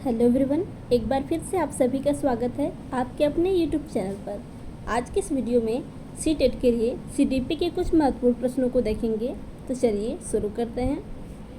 Hello everyone, एक बार फिर से आप सभी का स्वागत है आपके अपने यूट्यूब चैनल पर। आज के इस वीडियो में सी-टेट के लिए सीडीपी के कुछ महत्वपूर्ण प्रश्नों को देखेंगे। तो चलिए शुरू करते हैं।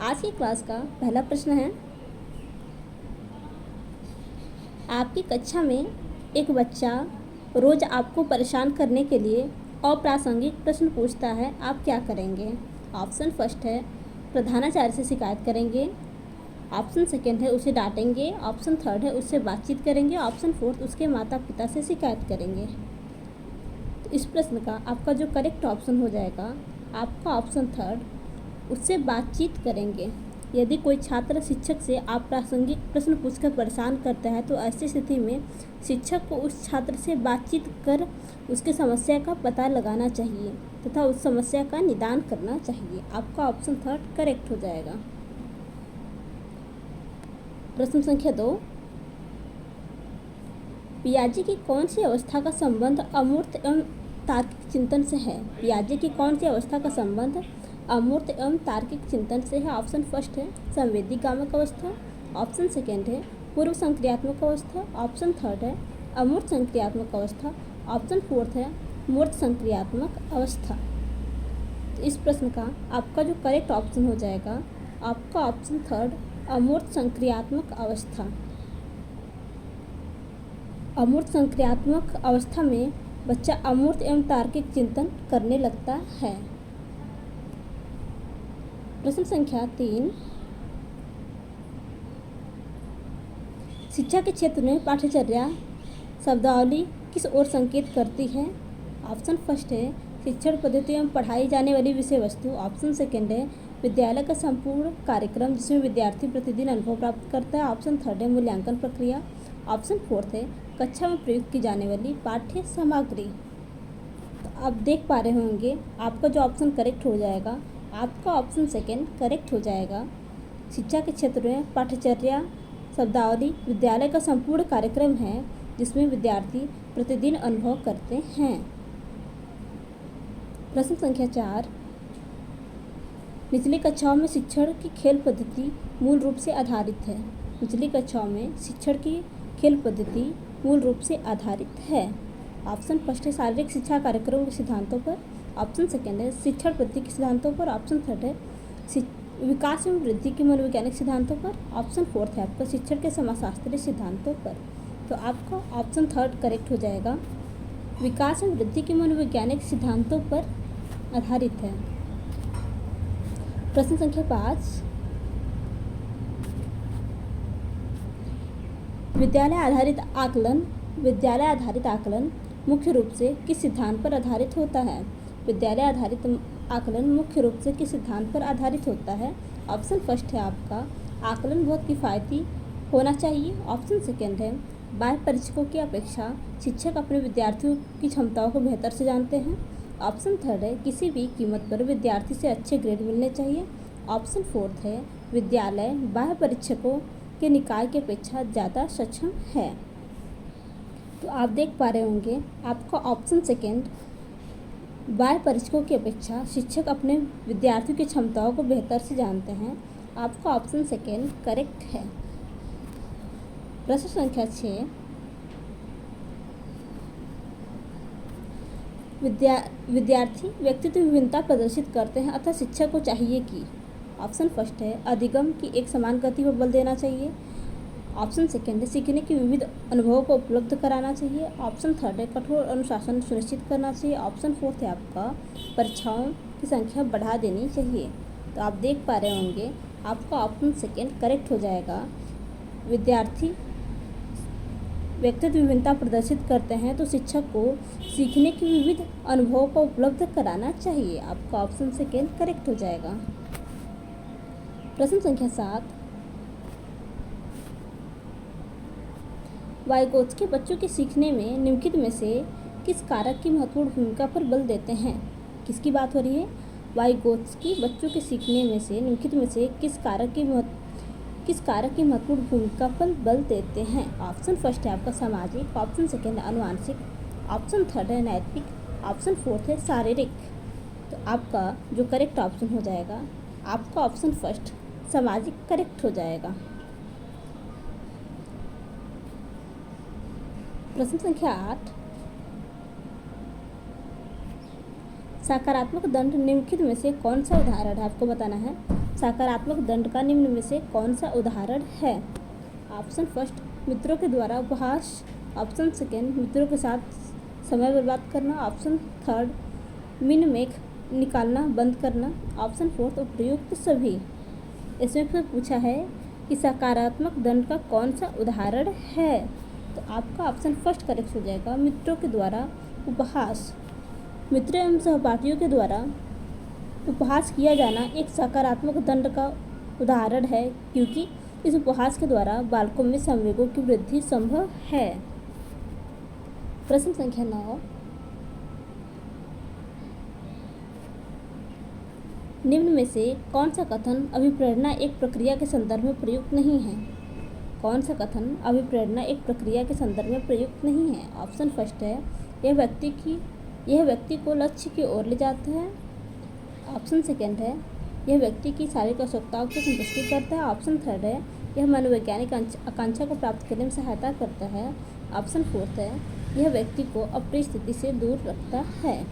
आज की क्लास का पहला प्रश्न है, आपकी कक्षा में एक बच्चा रोज़ आपको परेशान करने के लिए अप्रासंगिक प्रश्न पूछता है, आप क्या करेंगे? ऑप्शन फर्स्ट है प्रधानाचार्य से शिकायत करेंगे। ऑप्शन सेकेंड है उसे डांटेंगे। ऑप्शन थर्ड है उससे बातचीत करेंगे। ऑप्शन फोर्थ उसके माता पिता से शिकायत करेंगे। तो इस प्रश्न का आपका जो करेक्ट ऑप्शन हो जाएगा आपका ऑप्शन थर्ड, उससे बातचीत करेंगे। यदि कोई छात्र शिक्षक से अप्रासंगिक प्रश्न पूछकर परेशान करता है तो ऐसी स्थिति में शिक्षक को उस छात्र से बातचीत कर उसकी समस्या का पता लगाना चाहिए तथा उस समस्या का निदान करना चाहिए। आपका ऑप्शन थर्ड करेक्ट हो जाएगा। प्रश्न संख्या 2, पियाजे की कौन सी अवस्था का संबंध अमूर्त एवं तार्किक चिंतन से है? पियाजे की कौन सी अवस्था का संबंध अमूर्त एवं तार्किक चिंतन से है? ऑप्शन फर्स्ट है संवेदी कामक अवस्था। ऑप्शन सेकेंड है पूर्व संक्रियात्मक अवस्था। ऑप्शन थर्ड है अमूर्त संक्रियात्मक अवस्था। ऑप्शन फोर्थ है मूर्त संक्रियात्मक अवस्था। तो इस प्रश्न का आपका जो करेक्ट ऑप्शन हो जाएगा आपका ऑप्शन थर्ड, अमूर्त संक्रियात्मक अवस्था। अमूर्त संक्रियात्मक अवस्था में बच्चा अमूर्त एवं तार्किक चिंतन करने लगता है। प्रश्न संख्या 3, शिक्षा के क्षेत्र में पाठ्यचर्या शब्दावली किस ओर संकेत करती है? ऑप्शन फर्स्ट है शिक्षण पद्धति में पढ़ाई जाने वाली विषय वस्तु। ऑप्शन सेकेंड है विद्यालय का संपूर्ण कार्यक्रम जिसमें विद्यार्थी प्रतिदिन अनुभव प्राप्त करता है। ऑप्शन थर्ड है मूल्यांकन प्रक्रिया। ऑप्शन फोर्थ है कक्षा में प्रयुक्त की जाने वाली पाठ्य सामग्री। तो आप देख पा रहे होंगे आपका जो ऑप्शन करेक्ट हो जाएगा आपका ऑप्शन सेकेंड करेक्ट हो जाएगा। शिक्षा के क्षेत्र में पाठ्यचर्या शब्दावली विद्यालय का संपूर्ण कार्यक्रम है जिसमें विद्यार्थी प्रतिदिन अनुभव करते हैं। प्रश्न संख्या 4, निचली कक्षाओं में शिक्षण की खेल पद्धति मूल रूप से आधारित है। निचली कक्षाओं में शिक्षण की खेल पद्धति मूल रूप से आधारित है। ऑप्शन फर्स्ट है शारीरिक शिक्षा कार्यक्रमों के सिद्धांतों पर। ऑप्शन सेकेंड है शिक्षण पद्धति के सिद्धांतों पर। ऑप्शन थर्ड है विकास एवं वृद्धि के मनोवैज्ञानिक सिद्धांतों पर। ऑप्शन फोर्थ है आपका शिक्षण के समाजशास्त्रीय सिद्धांतों पर। तो आपका ऑप्शन थर्ड करेक्ट हो जाएगा, विकास एवं वृद्धि के मनोवैज्ञानिक सिद्धांतों पर आधारित है। प्रश्न संख्या 5, विद्यालय आधारित आकलन मुख्य रूप से किस सिद्धांत पर आधारित होता है? विद्यालय आधारित आकलन मुख्य रूप से किस सिद्धांत पर आधारित होता है? ऑप्शन फर्स्ट है आपका आकलन बहुत किफ़ायती होना चाहिए। ऑप्शन सेकेंड है बाह्य परीक्षकों की अपेक्षा शिक्षक अपने विद्यार्थियों की क्षमताओं को बेहतर से जानते हैं। ऑप्शन थर्ड है किसी भी कीमत पर विद्यार्थी से अच्छे ग्रेड मिलने चाहिए। ऑप्शन फोर्थ है विद्यालय बाह्य परीक्षकों के निकाय की अपेक्षा ज़्यादा सक्षम है। तो आप देख पा रहे होंगे आपका ऑप्शन सेकेंड, बाह्य परीक्षकों की अपेक्षा शिक्षक अपने विद्यार्थियों की क्षमताओं को बेहतर से जानते हैं। आपका ऑप्शन सेकेंड करेक्ट है। प्रश्न संख्या 6, विद्यार्थी व्यक्तित्व विभिन्नता प्रदर्शित करते हैं अतः शिक्षक को चाहिए कि। ऑप्शन फर्स्ट है अधिगम की एक समान गति पर बल देना चाहिए। ऑप्शन सेकेंड है सीखने के विविध अनुभवों को उपलब्ध कराना चाहिए। ऑप्शन थर्ड है कठोर अनुशासन सुनिश्चित करना चाहिए। ऑप्शन फोर्थ है आपका परीक्षाओं की संख्या बढ़ा देनी चाहिए। तो आप देख पा रहे होंगे आपका ऑप्शन सेकेंड करेक्ट हो जाएगा, विद्यार्थी व्यक्तित्व विभिन्नता प्रदर्शित करते हैं तो शिक्षक को सीखने के विविध अनुभवों को उपलब्ध कराना चाहिए। आपका ऑप्शन सेकेंड करेक्ट हो जाएगा। प्रश्न संख्या 7, वाइगोत्स्की बच्चों के सीखने में निम्नलिखित में से किस कारक की महत्वपूर्ण भूमिका पर बल देते हैं? किसकी बात हो रही है? वाइगोत्स्की बच्चों के सीखने में से निम्नलिखित में से किस कारक की महत्वपूर्ण भूमिका पर बल देते हैं? ऑप्शन फर्स्ट है आपका सामाजिक। ऑप्शन सेकेंड है अनुवांशिक। ऑप्शन थर्ड है नैतिक। ऑप्शन फोर्थ है शारीरिक। तो आपका जो करेक्ट ऑप्शन हो जाएगा आपका ऑप्शन फर्स्ट सामाजिक करेक्ट हो जाएगा। प्रश्न संख्या 8, सकारात्मक दंड निम्नलिखित में से कौन सा उदाहरण है? आपको बताना है सकारात्मक दंड का निम्न में से कौन सा उदाहरण है। ऑप्शन फर्स्ट, मित्रों के द्वारा उपहास। ऑप्शन सेकेंड, मित्रों के साथ समय बर्बाद करना। ऑप्शन थर्ड, मिनमेख निकालना बंद करना। ऑप्शन फोर्थ, उपयुक्त सभी। इसमें फिर पूछा है कि सकारात्मक दंड का कौन सा उदाहरण है, तो आपका ऑप्शन फर्स्ट करेक्ट हो जाएगा, मित्रों के द्वारा उपहास। मित्र एवं सहपाठियों के द्वारा उपहास किया जाना एक सकारात्मक दंड का उदाहरण है, क्योंकि इस उपहास के द्वारा बालकों में संवेगों की वृद्धि संभव है। प्रश्न संख्या 9, निम्न में से कौन सा कथन अभिप्रेरणा एक प्रक्रिया के संदर्भ में प्रयुक्त नहीं है? कौन सा कथन अभिप्रेरणा एक प्रक्रिया के संदर्भ में प्रयुक्त नहीं है? ऑप्शन फर्स्ट है, यह व्यक्ति को लक्ष्य की ओर ले जाता है। ऑप्शन सेकेंड है, यह व्यक्ति की शारीरिक आवश्यकताओं की संतुष्टि करता है। ऑप्शन थर्ड है, यह मनोवैज्ञानिक आकांक्षा को प्राप्त करने में सहायता करता है। ऑप्शन फोर्थ है, यह व्यक्ति को अप्रिय स्थिति से दूर रखता है।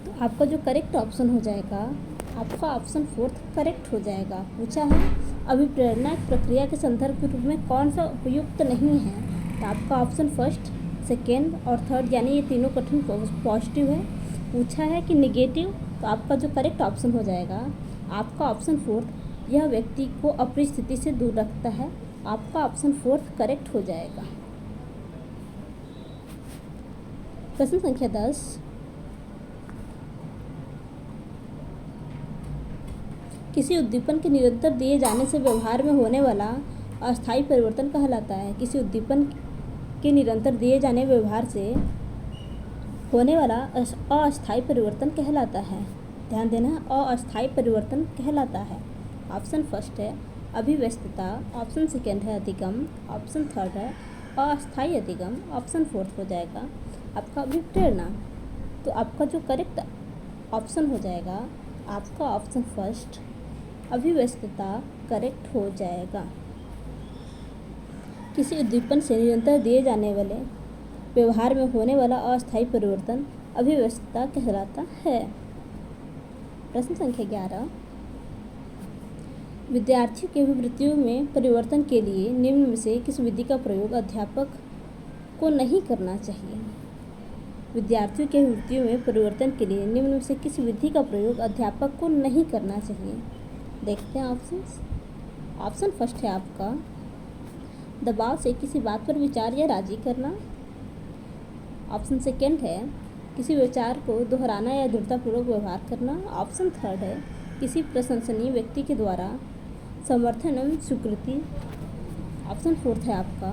तो आपका जो करेक्ट ऑप्शन हो जाएगा, आपका ऑप्शन फोर्थ करेक्ट हो जाएगा। पूछा है अभिप्रेरणा एक प्रक्रिया के संदर्भ के रूप में कौन सा उपयुक्त नहीं है, तो आपका ऑप्शन फर्स्ट, सेकेंड और थर्ड यानी ये तीनों कथन पॉजिटिव है। पूछा है कि निगेटिव, तो आपका जो करेक्ट ऑप्शन हो जाएगा आपका ऑप्शन फोर्थ, यह व्यक्ति को अप्रिय स्थिति से दूर रखता है। आपका ऑप्शन फोर्थ करेक्ट हो जाएगा। प्रश्न संख्या 10, किसी उद्दीपन के निरंतर दिए जाने से व्यवहार में होने वाला अस्थायी परिवर्तन कहलाता है। किसी उद्दीपन के निरंतर दिए जाने व्यवहार से होने वाला अस्थायी परिवर्तन कहलाता है। ध्यान देना, अस्थायी परिवर्तन कहलाता है। ऑप्शन फर्स्ट है अभिव्यस्तता। ऑप्शन सेकेंड है अधिगम। ऑप्शन थर्ड है अस्थायी अधिगम। ऑप्शन फोर्थ हो जाएगा आपका अभिप्रेरणा। तो आपका जो करेक्ट ऑप्शन हो जाएगा आपका ऑप्शन फर्स्ट, अभिव्यस्तता करेक्ट हो जाएगा। किसी उद्दीपन से निरंतर दिए जाने वाले व्यवहार में होने वाला अस्थायी परिवर्तन अभिव्यस्तता कहलाता है। प्रश्न संख्या 11, विद्यार्थियों की अभिवृत्तियों में परिवर्तन के लिए निम्न में से किस विधि का प्रयोग अध्यापक को नहीं करना चाहिए? विद्यार्थियों की अभिवृत्तियों में परिवर्तन के लिए निम्न में से किस विधि का प्रयोग अध्यापक को नहीं करना चाहिए? देखते हैं ऑप्शंस। ऑप्शन फर्स्ट है आपका दबाव से किसी बात पर विचार या राजी करना। ऑप्शन सेकेंड है किसी विचार को दोहराना या दृढ़तापूर्वक व्यवहार करना। ऑप्शन थर्ड है किसी प्रशंसनीय व्यक्ति के द्वारा समर्थन एवं स्वीकृति। ऑप्शन फोर्थ है आपका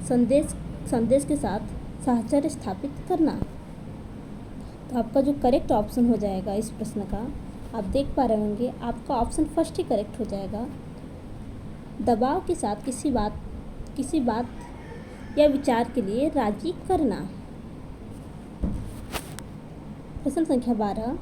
संदेश के साथ साहचर्य स्थापित करना। तो आपका जो करेक्ट ऑप्शन हो जाएगा इस प्रश्न का, आप देख पा रहे होंगे आपका ऑप्शन फर्स्ट ही करेक्ट हो जाएगा। दबाव के साथ किसी बात या विचार के लिए राजी करना। प्रश्न संख्या 12,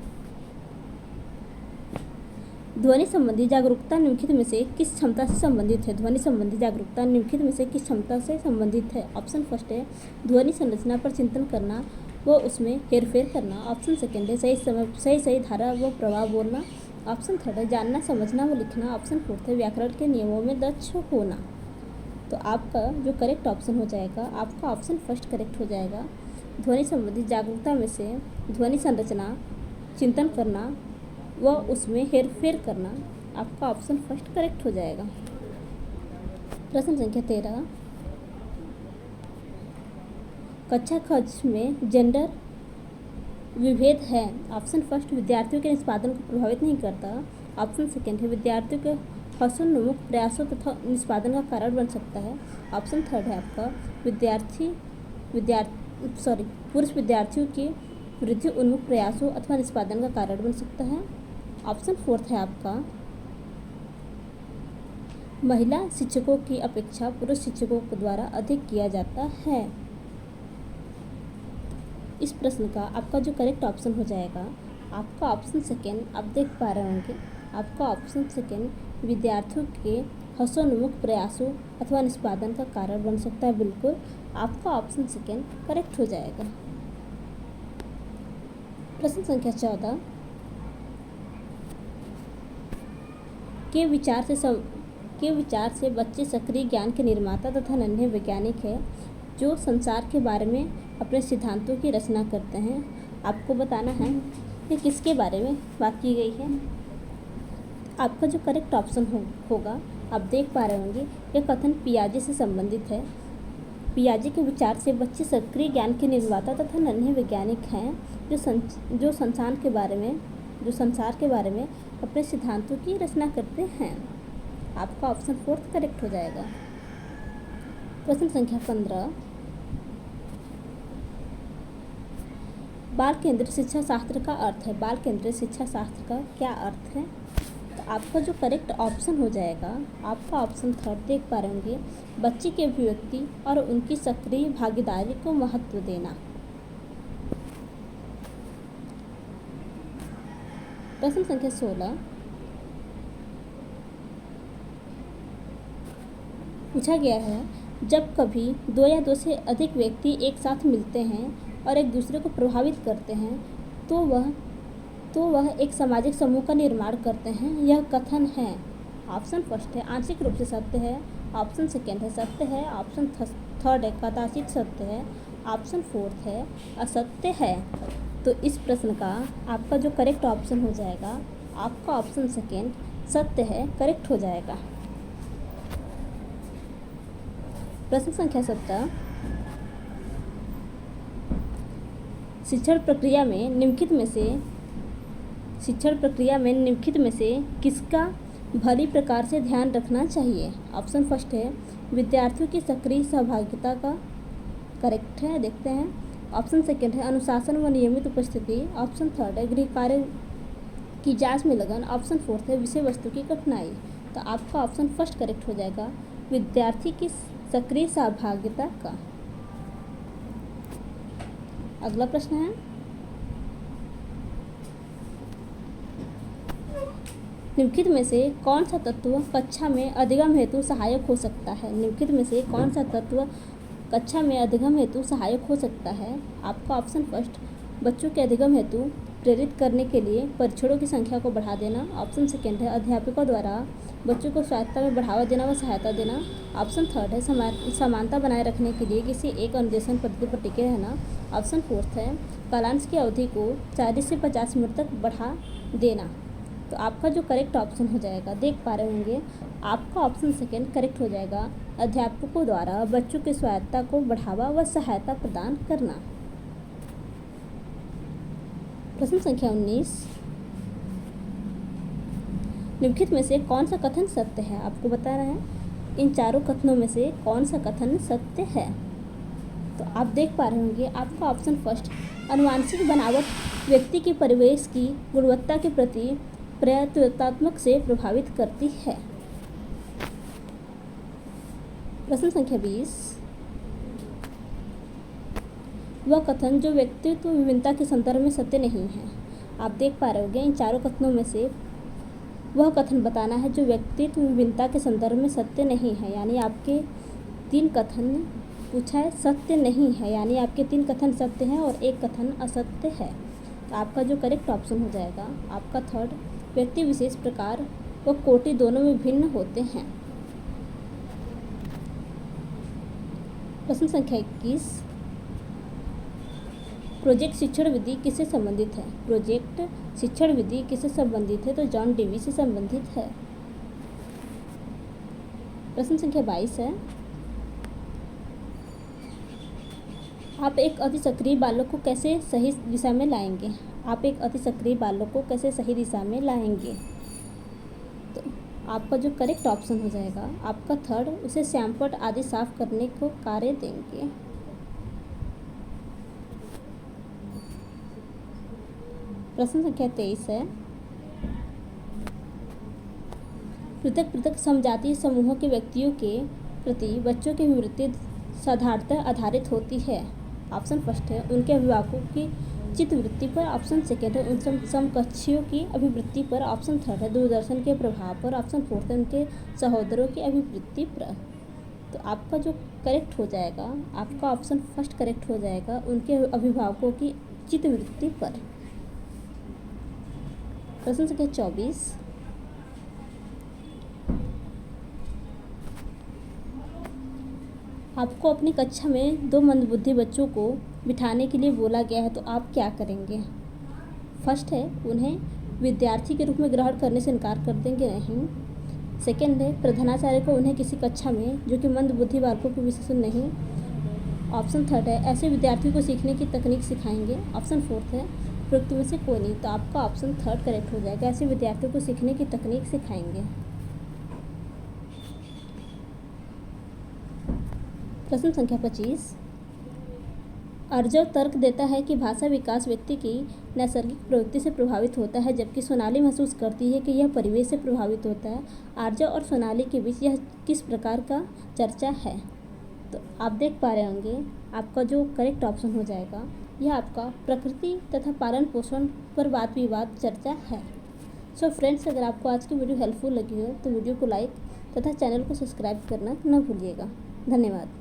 ध्वनि संबंधी जागरूकता निम्नलिखित में से किस क्षमता से संबंधित है? ध्वनि संबंधी जागरूकता निम्नलिखित में से किस क्षमता से संबंधित है? ऑप्शन फर्स्ट है ध्वनि संरचना पर चिंतन करना व उसमें हेरफेर करना। ऑप्शन सेकेंड है सही धारा व प्रभाव बोलना। ऑप्शन थर्ड है जानना, समझना व लिखना। ऑप्शन फोर्थ है व्याकरण के नियमों में दक्ष होना। तो आपका जो करेक्ट ऑप्शन हो जाएगा आपका ऑप्शन फर्स्ट करेक्ट हो जाएगा। ध्वनि संबंधी जागरूकता में से ध्वनि संरचना, चिंतन करना व उसमें हेरफेर करना, आपका ऑप्शन फर्स्ट करेक्ट हो जाएगा। प्रश्न संख्या 13, कक्षा खर्च में जेंडर विभेद है। ऑप्शन फर्स्ट विद्यार्थियों के निष्पादन को प्रभावित नहीं करता। ऑप्शन सेकेंड है विद्यार्थियों के हसोन्मुख प्रयासों तथा निष्पादन का कारण बन सकता है। ऑप्शन थर्ड है आपका पुरुष विद्यार्थियों के वृद्धि उन्मुख प्रयासों अथवा निष्पादन का कारण बन सकता है। ऑप्शन फोर्थ है आपका महिला शिक्षकों की अपेक्षा पुरुष शिक्षकों के द्वारा अधिक किया जाता है। इस प्रश्न का आपका जो करेक्ट ऑप्शन हो जाएगा आपका ऑप्शन सेकेंड, आप देख पा रहे होंगे आपका ऑप्शन सेकेंड विद्यार्थियों के हंसोन्मुख प्रयासों अथवा निष्पादन का कारण बन सकता है। बिल्कुल, आपका ऑप्शन सेकेंड करेक्ट हो जाएगा। प्रश्न संख्या 14 के विचार से बच्चे सक्रिय ज्ञान के निर्माता तथा नन्हे वैज्ञानिक हैं जो संसार के बारे में अपने सिद्धांतों की रचना करते हैं। आपको बताना है कि किसके बारे में बात की गई है। आपका जो करेक्ट ऑप्शन होगा, आप देख पा रहे होंगे, यह कथन पियाजे से संबंधित है। पियाजे के विचार से बच्चे सक्रिय ज्ञान के निर्माता तथा नन्हे वैज्ञानिक हैं जो संसार के बारे में अपने सिद्धांतों की रचना करते हैं। आपका ऑप्शन फोर्थ करेक्ट हो जाएगा। प्रश्न संख्या 15 बाल केंद्रित शिक्षा शास्त्र का अर्थ है। बाल केंद्रित शिक्षा शास्त्र का क्या अर्थ है? तो आपका जो करेक्ट ऑप्शन हो जाएगा, आपका ऑप्शन थर्ड देख पा रहे होंगे, बच्चे की अभिव्यक्ति और उनकी सक्रिय भागीदारी को महत्व देना। प्रश्न संख्या 16 पूछा गया है, जब कभी दो या दो से अधिक व्यक्ति एक साथ मिलते हैं और एक दूसरे को प्रभावित करते हैं तो वह एक सामाजिक समूह का निर्माण करते हैं। यह कथन है। ऑप्शन फर्स्ट है आंशिक रूप से सत्य है, ऑप्शन सेकेंड है सत्य है, ऑप्शन थर्ड है कदाचित सत्य है, ऑप्शन फोर्थ है असत्य है। तो इस प्रश्न का आपका जो करेक्ट ऑप्शन हो जाएगा, आपका ऑप्शन सेकेंड सत्य है करेक्ट हो जाएगा। प्रश्न संख्या 17 शिक्षण प्रक्रिया में निम्नलिखित में से किसका भली प्रकार से ध्यान रखना चाहिए? ऑप्शन फर्स्ट है विद्यार्थियों की सक्रिय सहभागिता का करेक्ट है, देखते हैं। ऑप्शन सेकंड है अनुशासन व नियमित उपस्थिति, ऑप्शन थर्ड है गृह कार्य की जांच में लगन, ऑप्शन फोर्थ है विषय वस्तु की कठिनाई। तो आपका ऑप्शन फर्स्ट करेक्ट हो जाएगा, विद्यार्थी की सक्रिय सहभागिता का। अगला प्रश्न है, निम्नलिखित में से कौन सा तत्व कक्षा में अधिगम हेतु सहायक हो सकता है? निम्नलिखित में से कौन सा तत्व कक्षा में अधिगम हेतु सहायक हो सकता है? आपका ऑप्शन फर्स्ट बच्चों के अधिगम हेतु प्रेरित करने के लिए परीक्षणों की संख्या को बढ़ा देना, ऑप्शन सेकेंड है अध्यापकों द्वारा बच्चों को स्वायत्तता में बढ़ावा देना व सहायता देना, ऑप्शन थर्ड है समानता बनाए रखने के लिए किसी एक अनुदेशन पद्धति पर टिके रहना, ऑप्शन फोर्थ है कालांश की अवधि को 40 से 50 मिनट तक बढ़ा देना। तो आपका जो करेक्ट ऑप्शन हो जाएगा, देख पा रहे होंगे, आपका ऑप्शन सेकेंड करेक्ट हो जाएगा, अध्यापकों द्वारा बच्चों की स्वायत्तता को बढ़ावा व सहायता प्रदान करना। प्रश्न संख्या 19 निम्नलिखित में से कौन सा कथन सत्य है? आपको बता रहे हैं इन चारों कथनों में से कौन सा कथन सत्य है। तो आप देख पा रहे होंगे, आपका ऑप्शन फर्स्ट अनुवांशिक बनावट व्यक्ति के परिवेश की गुणवत्ता के प्रति प्रयत्नात्मक से प्रभावित करती है। प्रश्न संख्या 20 वह कथन जो व्यक्तित्व विभिन्नता के संदर्भ में सत्य नहीं है। आप देख पा रहे होंगे, इन चारों कथनों में से वह कथन बताना है जो व्यक्तित्व विभिन्नता के संदर्भ में सत्य नहीं है, यानी आपके 3 कथन पूछा है सत्य नहीं है, यानी आपके 3 कथन सत्य हैं और 1 कथन असत्य है। तो आपका जो करेक्ट ऑप्शन हो जाएगा, आपका थर्ड व्यक्ति विशेष प्रकार व कोटि दोनों में भिन्न होते हैं। प्रश्न संख्या 21 प्रोजेक्ट शिक्षण विधि किससे संबंधित है? प्रोजेक्ट शिक्षण विधि किससे संबंधित है? तो जॉन डेवी से संबंधित है। प्रश्न संख्या 22 है, आप एक अति सक्रिय बालक को कैसे सही दिशा में लाएंगे? आप एक अति सक्रिय बालक को कैसे सही दिशा में लाएंगे? तो आपका जो करेक्ट ऑप्शन हो जाएगा, आपका थर्ड उसे श्यामपट्ट आदि साफ करने को कार्य देंगे। प्रश्न संख्या 23 है, पृथक पृथक समजातीय समूहों के व्यक्तियों के प्रति बच्चों की वृत्ति साधारणतः आधारित होती है। ऑप्शन फर्स्ट है उनके अभिभावकों की चित्तवृत्ति पर ऑप्शन सेकेंड है उन समकक्षियों की अभिवृत्ति पर ऑप्शन थर्ड है दूरदर्शन के प्रभाव पर ऑप्शन फोर्थ है उनके सहोदरों की अभिवृत्ति पर। तो आपका जो करेक्ट हो जाएगा, आपका ऑप्शन फर्स्ट करेक्ट हो जाएगा, उनके अभिभावकों की चित्तवृत्ति पर। प्रश्न संख्या 24, आपको अपनी कक्षा में 2 मंदबुद्धि बच्चों को बिठाने के लिए बोला गया है, तो आप क्या करेंगे। फर्स्ट है उन्हें विद्यार्थी के रूप में ग्रहण करने से इनकार कर देंगे नहीं। सेकेंड है प्रधानाचार्य को उन्हें किसी कक्षा में जो कि मंदबुद्धि बालकों के विशेषण नहीं। ऑप्शन थर्ड है ऐसे विद्यार्थियों को सीखने की तकनीक सिखाएंगे। ऑप्शन फोर्थ है प्रयुक्त में से कोई नहीं। तो आपका ऑप्शन थर्ड करेक्ट हो जाएगा, ऐसे विद्यार्थियों को सीखने की तकनीक सिखाएंगे। प्रश्न संख्या 25, अर्जव तर्क देता है कि भाषा विकास व्यक्ति की नैसर्गिक प्रवृत्ति से प्रभावित होता है, जबकि सोनाली महसूस करती है कि यह परिवेश से प्रभावित होता है। आर्जव और सोनाली के बीच यह किस प्रकार का चर्चा है। तो आप देख पा रहे होंगे आपका जो करेक्ट ऑप्शन हो जाएगा यह आपका प्रकृति तथा पालन पोषण पर वाद विवाद चर्चा है। सो फ्रेंड्स, अगर आपको आज की वीडियो हेल्पफुल लगी हो तो वीडियो को लाइक तथा चैनल को सब्सक्राइब करना न भूलिएगा। धन्यवाद।